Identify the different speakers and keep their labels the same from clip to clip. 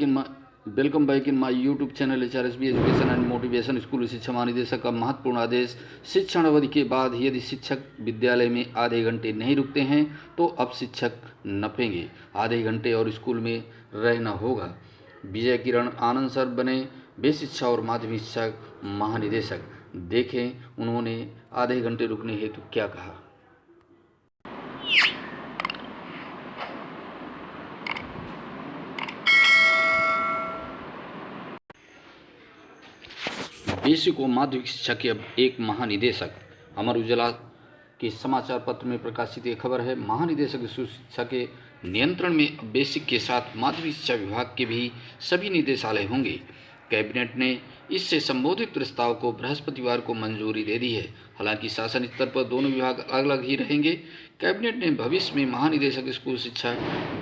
Speaker 1: Welcome back in my YouTube channel HRSB education and motivation school शिक्षा महानिदेशक का महत्वपूर्ण आदेश। शिक्षण अवधि के बाद यदि शिक्षक विद्यालय में आधे घंटे नहीं रुकते हैं तो अब शिक्षक नपेंगे, आधे घंटे और स्कूल में रहना होगा। विजय किरण आनंद सर बने बेसिक शिक्षा और माध्यमिक शिक्षा महानिदेशक। देखें उन्होंने आधे घंटे रुकने हेतु क्या कहा। बेसिक और माध्यमिक शिक्षा के अब एक महानिदेशक। अमर उजाला के समाचार पत्र में प्रकाशित ये खबर है। महानिदेशक शिक्षा के नियंत्रण में अब बेसिक के साथ माध्यमिक शिक्षा विभाग के भी सभी निदेशालय होंगे। कैबिनेट ने इससे संबोधित प्रस्ताव को बृहस्पतिवार को मंजूरी दे दी है। हालांकि शासन स्तर पर दोनों विभाग अलग अलग ही रहेंगे। कैबिनेट ने भविष्य में महानिदेशक स्कूल शिक्षा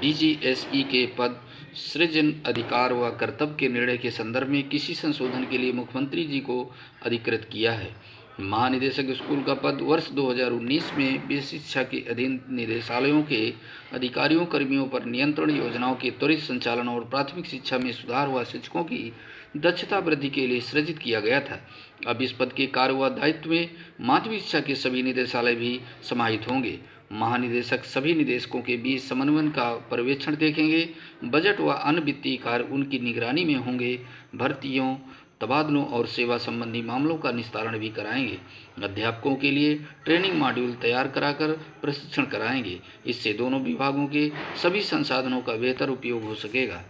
Speaker 1: DGSE के पद सृजन अधिकार व कर्तव्य के निर्णय के संदर्भ में किसी संशोधन के लिए मुख्यमंत्री जी को अधिकृत किया है। महानिदेशक स्कूल का पद वर्ष 2019 में बेसिक शिक्षा के अधीन निदेशालयों के अधिकारियों कर्मियों पर नियंत्रण योजनाओं के त्वरित संचालन और प्राथमिक शिक्षा में सुधार व शिक्षकों की दक्षता वृद्धि के लिए सृजित किया गया था। अब इस पद के कार्य व दायित्व में माध्यमिक शिक्षा के सभी निदेशालय भी समाहित होंगे। महानिदेशक सभी निदेशकों के बीच समन्वय का पर्यवेक्षण देखेंगे। बजट व अन्य वित्तीय कार्य उनकी निगरानी में होंगे। भर्तियों, तबादलों और सेवा संबंधी मामलों का निस्तारण भी कराएंगे। अध्यापकों के लिए ट्रेनिंग मॉड्यूल तैयार कराकर प्रशिक्षण कराएंगे। इससे दोनों विभागों के सभी संसाधनों का बेहतर उपयोग हो सकेगा।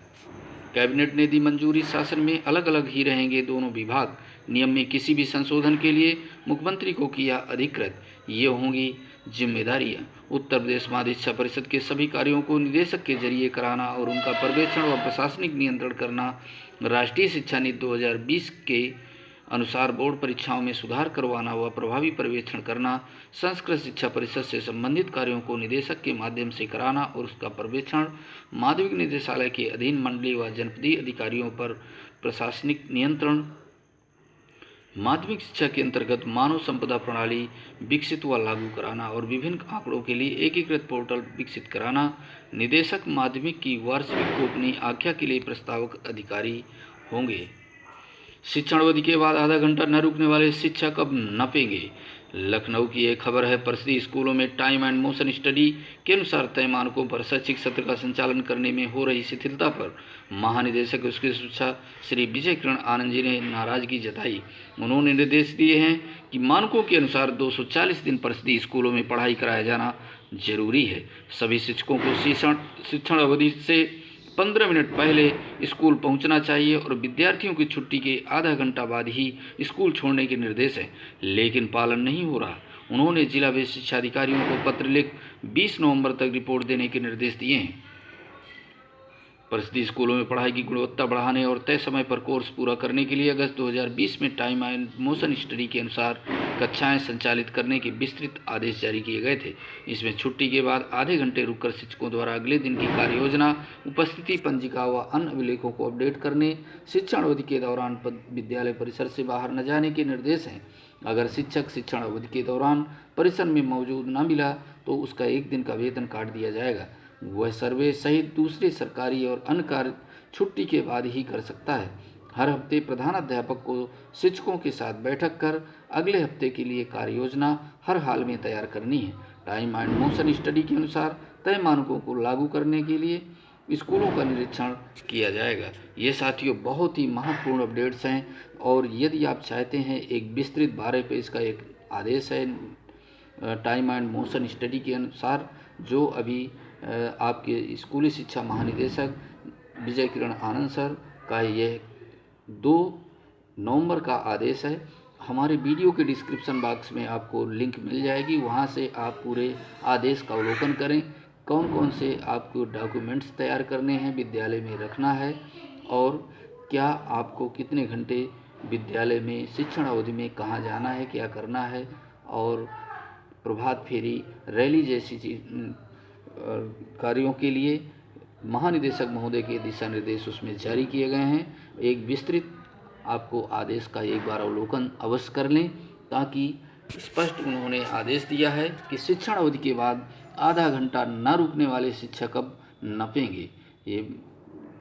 Speaker 1: कैबिनेट ने दी मंजूरी। शासन में अलग अलग ही रहेंगे दोनों विभाग। नियम में किसी भी संशोधन के लिए मुख्यमंत्री को किया अधिकृत। ये होंगी जिम्मेदारियां। उत्तर प्रदेश माध्यमिक शिक्षा परिषद के सभी कार्यों को निदेशक के जरिए कराना और उनका पर्यवेक्षण व प्रशासनिक नियंत्रण करना। राष्ट्रीय शिक्षा नीति 2020 के अनुसार बोर्ड परीक्षाओं में सुधार करवाना व प्रभावी पर्यवेक्षण करना। संस्कृत शिक्षा परिषद से संबंधित कार्यों को निदेशक के माध्यम से कराना और उसका पर्यवेक्षण। माध्यमिक निदेशालय के अधीन मंडलीय व जनपदीय अधिकारियों पर प्रशासनिक नियंत्रण। माध्यमिक शिक्षा के अंतर्गत मानव संपदा प्रणाली विकसित व लागू कराना और विभिन्न आंकड़ों के लिए एकीकृत पोर्टल विकसित कराना। निदेशक माध्यमिक की वार्षिक गोपनीय आख्या के लिए प्रस्तावक अधिकारी होंगे। शिक्षण अवधि के बाद आधा घंटा न रुकने वाले शिक्षक अब नपेंगे। लखनऊ की एक खबर है। परिषदीय स्कूलों में टाइम एंड मोशन स्टडी के अनुसार तय मानकों पर शैक्षिक सत्र का संचालन करने में हो रही शिथिलता पर महानिदेशक उसकी शिक्षा श्री विजय किरण आनंद जी ने नाराजगी जताई। उन्होंने निर्देश दिए हैं कि मानकों के अनुसार 240 दिन परिषदीय स्कूलों में पढ़ाई कराया जाना जरूरी है। सभी शिक्षकों को शिक्षण अवधि से 15 मिनट पहले स्कूल पहुंचना चाहिए और विद्यार्थियों की छुट्टी के आधा घंटा बाद ही स्कूल छोड़ने के निर्देश हैं, लेकिन पालन नहीं हो रहा। उन्होंने जिला बेसिक शिक्षा अधिकारियों को पत्र लिख 20 नवंबर तक रिपोर्ट देने के निर्देश दिए हैं। परिषदीय स्कूलों में पढ़ाई की गुणवत्ता बढ़ाने और तय समय पर कोर्स पूरा करने के लिए अगस्त 2020 में टाइम एंड मोशन स्टडी के अनुसार कक्षाएं संचालित करने के विस्तृत आदेश जारी किए गए थे। इसमें छुट्टी के बाद आधे घंटे रुककर शिक्षकों द्वारा अगले दिन की कार्य योजना, उपस्थिति पंजिका व अन्य अभिलेखों को अपडेट करने। शिक्षण अवधि के दौरान विद्यालय परिसर से बाहर न जाने के निर्देश हैं। अगर शिक्षक शिक्षण अवधि के दौरान परिसर में मौजूद न मिला तो उसका एक दिन का वेतन काट दिया जाएगा। वह सर्वे सहित दूसरे सरकारी और अन्य कार्य छुट्टी के बाद ही कर सकता है। हर हफ्ते प्रधानाध्यापक को शिक्षकों के साथ बैठक कर अगले हफ्ते के लिए कार्य योजना हर हाल में तैयार करनी है। टाइम एंड मोशन स्टडी के अनुसार तय मानकों को लागू करने के लिए स्कूलों का निरीक्षण किया जाएगा। ये साथियों बहुत ही महत्वपूर्ण अपडेट्स हैं और यदि आप चाहते हैं एक विस्तृत 12 पेज का एक आदेश है टाइम एंड मोशन स्टडी के अनुसार, जो अभी आपके स्कूली शिक्षा महानिदेशक विजय किरण आनंद सर का यह 2 नवंबर का आदेश है। हमारे वीडियो के डिस्क्रिप्शन बॉक्स में आपको लिंक मिल जाएगी, वहां से आप पूरे आदेश का अवलोकन करें। कौन कौन से आपको डॉक्यूमेंट्स तैयार करने हैं, विद्यालय में रखना है और क्या आपको कितने घंटे विद्यालय में शिक्षण अवधि में कहाँ जाना है, क्या करना है और प्रभात फेरी, रैली जैसी कार्यों के लिए महानिदेशक महोदय के दिशा निर्देश उसमें जारी किए गए हैं। एक विस्तृत आपको आदेश का एक बार अवलोकन अवश्य कर लें, ताकि स्पष्ट उन्होंने आदेश दिया है कि शिक्षण अवधि के बाद आधा घंटा न रुकने वाले शिक्षक अब नपेंगे। ये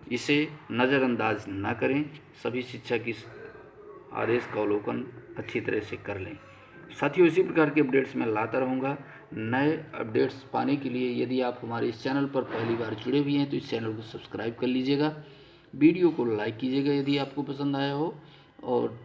Speaker 1: इसे नज़रअंदाज न करें। सभी शिक्षा की आदेश का अवलोकन अच्छी तरह से कर लें। साथियों, इसी प्रकार के अपडेट्स मैं लाता रहूँगा। नए अपडेट्स पाने के लिए यदि आप हमारे इस चैनल पर पहली बार जुड़े हुए हैं तो इस चैनल को सब्सक्राइब कर लीजिएगा, वीडियो को लाइक कीजिएगा यदि आपको पसंद आया हो, और